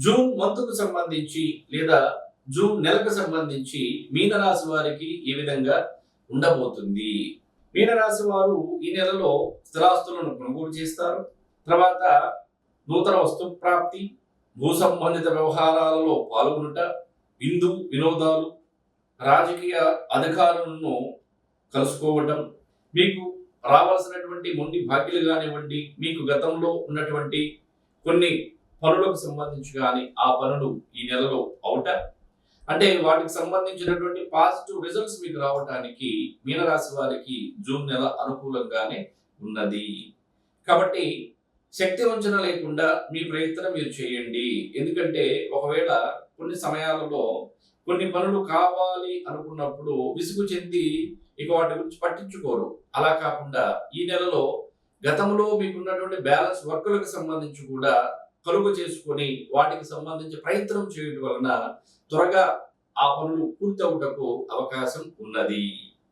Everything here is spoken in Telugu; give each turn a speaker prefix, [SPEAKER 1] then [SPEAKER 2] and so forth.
[SPEAKER 1] జూన్ మంత్కు సంబంధించి లేదా జూన్ నెలకు సంబంధించి మీనరాశి వారికి ఏ విధంగా ఉండబోతుంది? మీనరాశి వారు ఈ నెలలో స్థిరాస్తులను కొనుగోలు చేస్తారు. తర్వాత నూతన వస్తు ప్రాప్తి, భూ సంబంధిత వ్యవహారాలలో పాల్గొనుట, విందు వినోదాలు, రాజకీయ అధికారులను కలుసుకోవటం, మీకు రావాల్సినటువంటి మొండి బాకీలు కానివ్వండి, మీకు గతంలో ఉన్నటువంటి కొన్ని పనులకు సంబంధించి కానీ ఆ పనులు ఈ నెలలో అవుట, అంటే వాటికి సంబంధించినటువంటి పాజిటివ్ రిజల్ట్స్ మీకు రావడానికి మీనరాశి వారికి జూన్ నెల అనుకూలంగానే ఉన్నది. కాబట్టి శక్తి వంచన లేకుండా మీ ప్రయత్నం మీరు చేయండి. ఎందుకంటే ఒకవేళ కొన్ని సమయాలలో కొన్ని పనులు కావాలి అనుకున్నప్పుడు విసుగు చెంది ఇక వాటి గురించి పట్టించుకోరు. అలా కాకుండా ఈ నెలలో గతంలో మీకున్నటువంటి బ్యాలెన్స్ వర్కులకు సంబంధించి కూడా కలుగు చేసుకొని వాటికి సంబంధించి ప్రయత్నం చేయడం వలన త్వరగా ఆ పనులు పూర్తవుటకు అవకాశం ఉన్నది.